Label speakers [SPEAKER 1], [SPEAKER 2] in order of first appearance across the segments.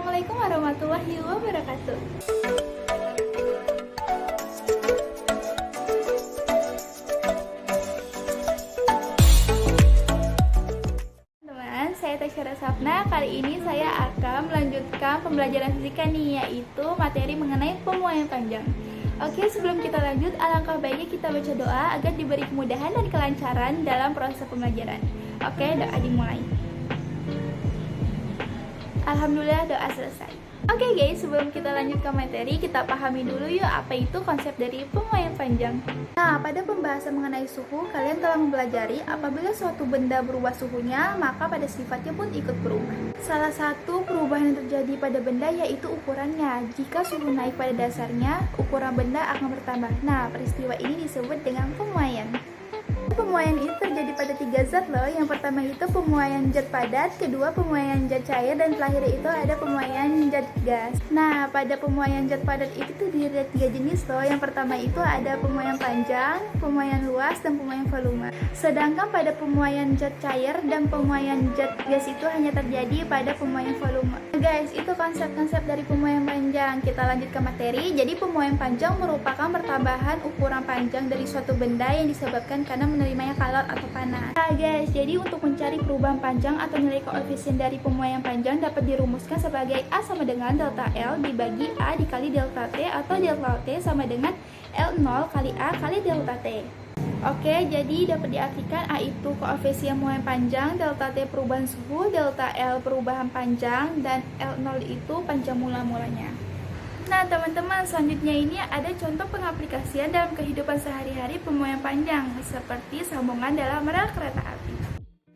[SPEAKER 1] Assalamualaikum warahmatullahi wabarakatuh. Teman, saya Tasyara Sapna. Kali ini saya akan melanjutkan pembelajaran fisika nih, yaitu materi mengenai pemuaian panjang. Oke, sebelum kita lanjut, alangkah baiknya kita baca doa agar diberi kemudahan dan kelancaran dalam proses pembelajaran. Oke, doa dimulai. Alhamdulillah, doa selesai. Oke guys, sebelum kita lanjut ke materi, kita pahami dulu yuk apa itu konsep dari pemuaian panjang. Nah, pada pembahasan mengenai suhu, kalian telah mempelajari apabila suatu benda berubah suhunya, maka pada sifatnya pun ikut berubah. Salah satu perubahan yang terjadi pada benda yaitu ukurannya. Jika suhu naik pada dasarnya, ukuran benda akan bertambah. Nah, peristiwa ini disebut dengan pemuaian. Pemuaian itu terjadi pada 3 zat loh. Yang pertama itu pemuaian zat padat, kedua pemuaian zat cair, dan terakhir itu ada pemuaian zat gas. Nah, pada pemuaian zat padat itu terdiri dari 3 jenis loh. Yang pertama itu ada pemuaian panjang, pemuaian luas, dan pemuaian volume. Sedangkan pada pemuaian zat cair dan pemuaian zat gas itu hanya terjadi pada pemuaian volume. Nah, guys, itu konsep-konsep dari pemuaian panjang. Kita lanjut ke materi. Jadi pemuaian panjang merupakan pertambahan ukuran panjang dari suatu benda yang disebabkan karena menerimanya kalor atau panas. Nah guys, jadi untuk mencari perubahan panjang atau nilai koefisien dari pemuaian panjang dapat dirumuskan sebagai A sama dengan delta L dibagi A dikali delta T, atau delta T sama dengan L0 kali A kali delta T. Oke, jadi dapat diartikan A itu koefisien pemuaian panjang, delta T perubahan suhu, delta L perubahan panjang, dan L0 itu panjang mula-mulanya. Nah teman-teman, selanjutnya ini ada contoh pengaplikasian dalam kehidupan sehari-hari pemuaian panjang, seperti sambungan dalam rel kereta api.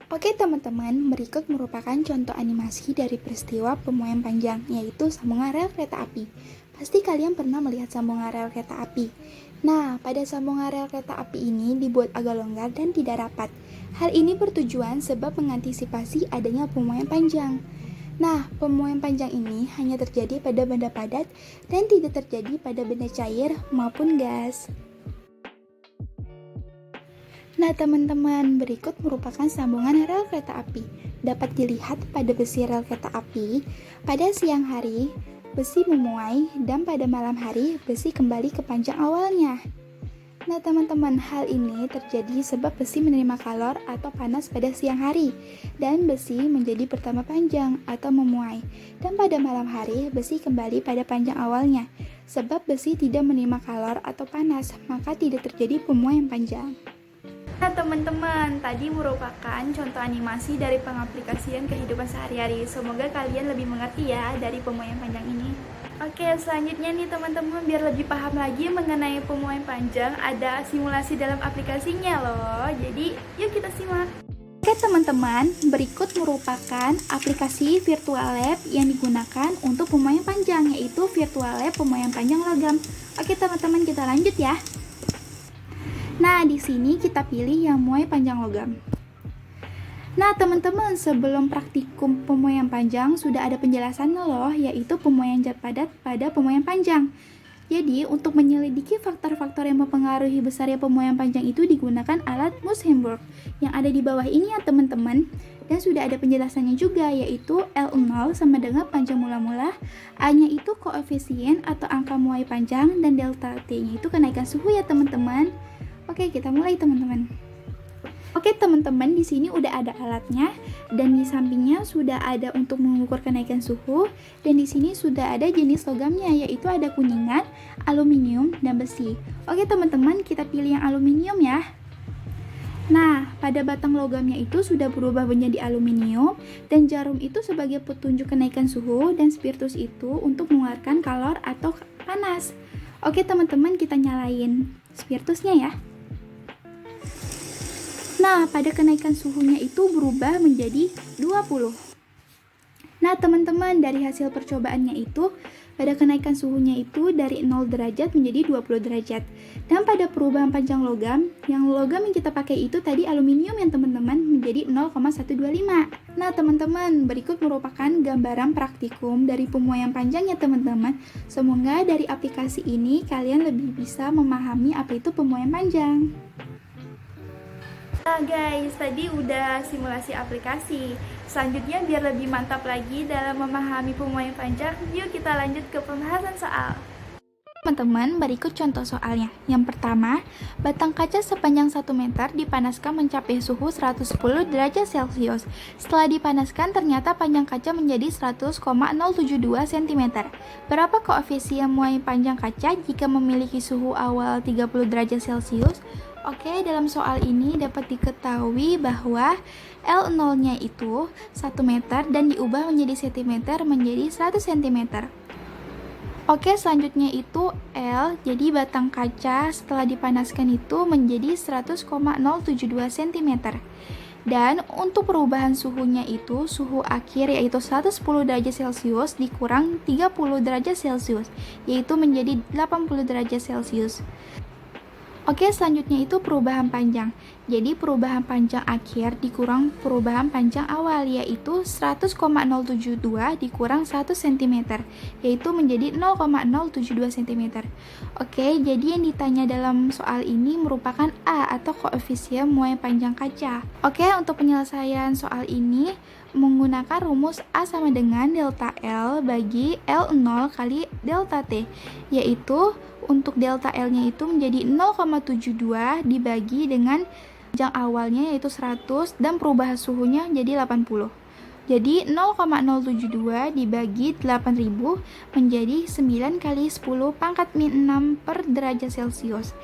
[SPEAKER 1] Oke teman-teman, berikut merupakan contoh animasi dari peristiwa pemuaian panjang, yaitu sambungan rel kereta api. Pasti kalian pernah melihat sambungan rel kereta api. Nah, pada sambungan rel kereta api ini dibuat agak longgar dan tidak rapat. Hal ini bertujuan sebab mengantisipasi adanya pemuaian panjang. Nah, pemuaian panjang ini hanya terjadi pada benda padat dan tidak terjadi pada benda cair maupun gas. Nah, teman-teman, berikut merupakan sambungan rel kereta api. Dapat dilihat pada besi rel kereta api, pada siang hari, besi memuai, dan pada malam hari, besi kembali ke panjang awalnya. Nah teman-teman, hal ini terjadi sebab besi menerima kalor atau panas pada siang hari dan besi menjadi bertambah panjang atau memuai, dan pada malam hari besi kembali pada panjang awalnya. Sebab besi tidak menerima kalor atau panas, maka tidak terjadi pemuaian panjang. Nah teman-teman, tadi merupakan contoh animasi dari pengaplikasian kehidupan sehari-hari. Semoga kalian lebih mengerti ya dari pemuaian panjang ini. Oke, selanjutnya nih teman-teman, biar lebih paham lagi mengenai pemuaian panjang, ada simulasi dalam aplikasinya loh. Jadi, yuk kita simak. Oke teman-teman, berikut merupakan aplikasi virtual lab yang digunakan untuk pemuaian panjang, yaitu virtual lab pemuaian panjang logam. Oke teman-teman, kita lanjut ya. Nah, di sini kita pilih yang muai panjang logam. Nah teman-teman, sebelum praktikum pemuaian panjang sudah ada penjelasannya loh, yaitu pemuaian zat padat pada pemuaian panjang. Jadi untuk menyelidiki faktor-faktor yang mempengaruhi besarnya pemuaian panjang itu digunakan alat Muhlenberg yang ada di bawah ini ya teman-teman. Dan sudah ada penjelasannya juga, yaitu L0 sama dengan panjang mula-mula, A-nya itu koefisien atau angka muai panjang, dan delta T-nya itu kenaikan suhu ya teman-teman. Oke, kita mulai teman-teman. Oke teman-teman, di sini udah ada alatnya dan di sampingnya sudah ada untuk mengukur kenaikan suhu, dan di sini sudah ada jenis logamnya, yaitu ada kuningan, aluminium, dan besi. Oke teman-teman, kita pilih yang aluminium ya. Nah, pada batang logamnya itu sudah berubah menjadi aluminium, dan jarum itu sebagai petunjuk kenaikan suhu, dan spiritus itu untuk mengeluarkan kalor atau panas. Oke teman-teman, kita nyalain spiritusnya ya. Nah, pada kenaikan suhunya itu berubah menjadi 20. Nah, teman-teman, dari hasil percobaannya itu, pada kenaikan suhunya itu dari 0 derajat menjadi 20 derajat. Dan pada perubahan panjang logam yang kita pakai itu tadi aluminium yang teman-teman menjadi 0,125. Nah, teman-teman, berikut merupakan gambaran praktikum dari pemuaian panjang ya teman-teman. Semoga dari aplikasi ini kalian lebih bisa memahami apa itu pemuaian panjang. Nah guys, tadi udah simulasi aplikasi. Selanjutnya biar lebih mantap lagi dalam memahami pemuaian panjang, yuk kita lanjut ke pembahasan soal. Teman-teman, berikut contoh soalnya. Yang pertama, batang kaca sepanjang 1 meter dipanaskan mencapai suhu 110 derajat Celcius. Setelah dipanaskan, ternyata panjang kaca menjadi 100,072 cm. Berapa koefisien muai panjang kaca jika memiliki suhu awal 30 derajat Celcius? Oke, dalam soal ini dapat diketahui bahwa L0-nya itu 1 meter dan diubah menjadi cm menjadi 100 cm. Oke, selanjutnya itu L, jadi batang kaca setelah dipanaskan itu menjadi 100,072 cm. Dan untuk perubahan suhunya itu, suhu akhir yaitu 110 derajat Celcius dikurang 30 derajat Celcius, yaitu menjadi 80 derajat Celcius. Oke, selanjutnya itu perubahan panjang. Jadi perubahan panjang akhir dikurang perubahan panjang awal, yaitu 100,072 dikurang 1 cm, yaitu menjadi 0,072 cm. Oke, jadi yang ditanya dalam soal ini merupakan A atau koefisien muai panjang kaca. Oke, untuk penyelesaian soal ini menggunakan rumus A sama dengan delta L bagi L0 kali delta T, yaitu untuk delta L-nya itu menjadi 0,72 dibagi dengan panjang awalnya yaitu 100 dan perubahan suhunya jadi 80. Jadi 0,072 dibagi 8000 menjadi 9 kali 10 pangkat min 6 per derajat Celcius.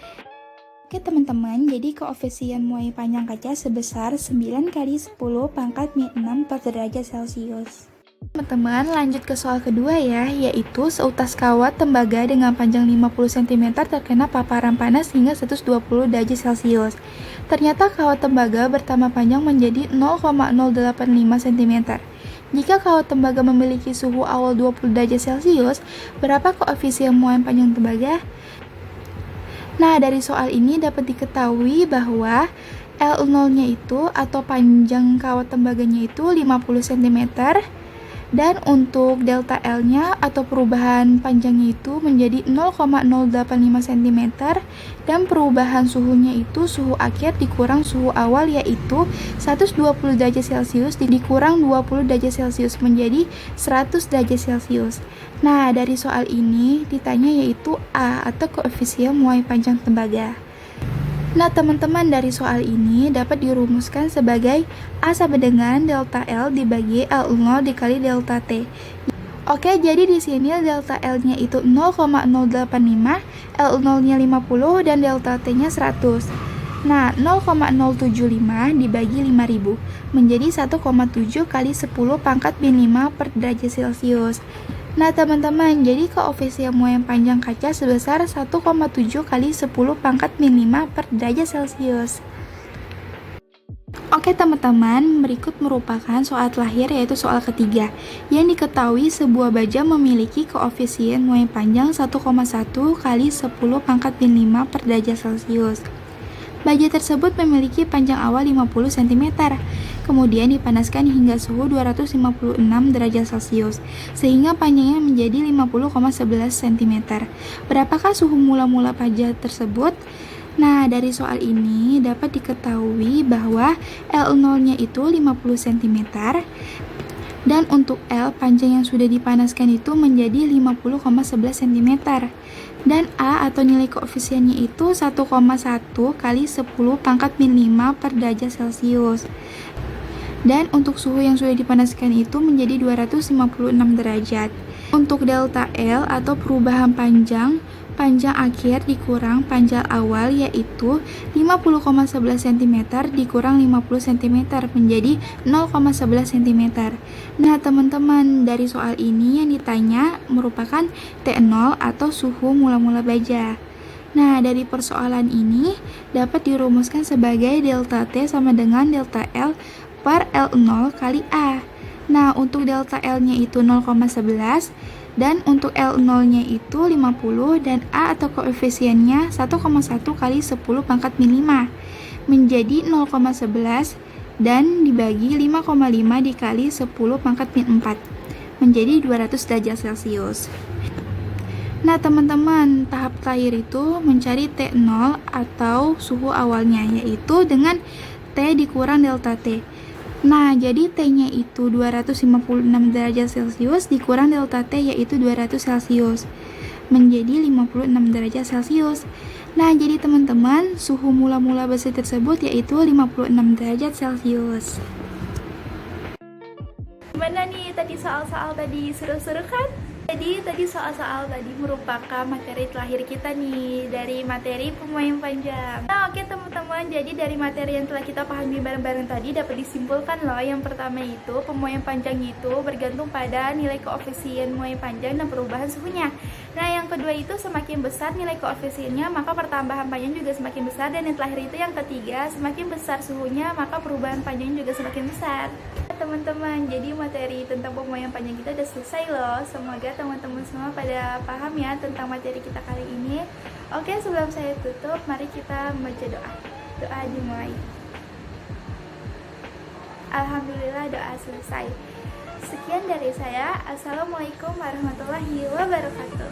[SPEAKER 1] Oke teman-teman, jadi koefisien muai panjang kaca sebesar 9 kali 10 pangkat min 6 per derajat Celcius. Teman-teman, lanjut ke soal kedua ya, yaitu seutas kawat tembaga dengan panjang 50 cm terkena paparan panas hingga 120 derajat Celcius. Ternyata kawat tembaga bertambah panjang menjadi 0,085 cm. Jika kawat tembaga memiliki suhu awal 20 derajat Celcius, berapa koefisien muai panjang tembaga? Nah, dari soal ini dapat diketahui bahwa L0-nya itu atau panjang kawat tembaganya itu 50 cm. Dan untuk delta L-nya atau perubahan panjangnya itu menjadi 0,085 cm dan perubahan suhunya itu suhu akhir dikurang suhu awal yaitu 120 derajat Celcius dikurang 20 derajat Celcius menjadi 100 derajat Celcius. Nah, dari soal ini ditanya yaitu A atau koefisien muai panjang tembaga. Nah, teman-teman, dari soal ini dapat dirumuskan sebagai A sama dengan delta L dibagi L0 dikali delta T. Oke, jadi di sini delta L-nya itu 0,085, L0-nya 50 dan delta T-nya 100. Nah, 0,075 dibagi 5000 menjadi 1,7 kali 10 pangkat min 5 per derajat Celcius. Nah teman-teman, jadi koefisien muai panjang kaca sebesar 1,7 kali 10 pangkat min 5 per derajat Celcius. Oke teman-teman, berikut merupakan soal terakhir yaitu soal ketiga, yang diketahui sebuah baja memiliki koefisien muai panjang 1,1 kali 10 pangkat min 5 per derajat Celcius. Baja tersebut memiliki panjang awal 50 cm, kemudian dipanaskan hingga suhu 256 derajat Celcius, sehingga panjangnya menjadi 50,11 cm. Berapakah suhu mula-mula baja tersebut? Nah, dari soal ini dapat diketahui bahwa L0-nya itu 50 cm, dan untuk L panjang yang sudah dipanaskan itu menjadi 50,11 cm. Dan A atau nilai koefisiennya itu 1,1 kali 10 pangkat min 5 per derajat Celcius. Dan untuk suhu yang sudah dipanaskan itu menjadi 256 derajat. Untuk delta L atau perubahan panjang akhir dikurang panjang awal yaitu 50,11 cm dikurang 50 cm menjadi 0,11 cm. Nah teman-teman, dari soal ini yang ditanya merupakan T0 atau suhu mula-mula baja. Nah, dari persoalan ini dapat dirumuskan sebagai delta T sama dengan delta L per L0 kali A. Nah, untuk delta L-nya itu 0,11 dan untuk L0-nya itu 50 dan A atau koefisiennya 1,1 kali 10 pangkat min 5 menjadi 0,11 dan dibagi 5,5 dikali 10 pangkat min 4 menjadi 200 derajat Celcius. Nah teman-teman, tahap terakhir itu mencari T0 atau suhu awalnya, yaitu dengan T dikurang delta T. Nah, jadi T-nya itu 256 derajat Celcius dikurang delta T yaitu 200 Celcius. Menjadi 56 derajat Celcius. Nah, jadi teman-teman, suhu mula-mula besi tersebut yaitu 56 derajat Celcius. Gimana nih tadi soal-soal tadi, seru-seru kan? Jadi tadi soal-soal tadi merupakan materi terakhir kita nih dari materi pemuaian panjang. Nah oke teman-teman, jadi dari materi yang telah kita pahami bareng-bareng tadi dapat disimpulkan loh. Yang pertama itu pemuaian panjang itu bergantung pada nilai koefisien muaian panjang dan perubahan suhunya. Nah yang kedua itu semakin besar nilai koefisiennya maka pertambahan panjang juga semakin besar. Dan yang terakhir itu yang ketiga, semakin besar suhunya maka perubahan panjang juga semakin besar. Teman-teman, jadi materi tentang pemuaian panjang kita udah selesai loh. Semoga teman-teman semua pada paham ya tentang materi kita kali ini. Oke, sebelum saya tutup, mari kita membaca doa. Doa dimulai. Alhamdulillah, doa selesai. Sekian dari saya. Assalamualaikum warahmatullahi wabarakatuh.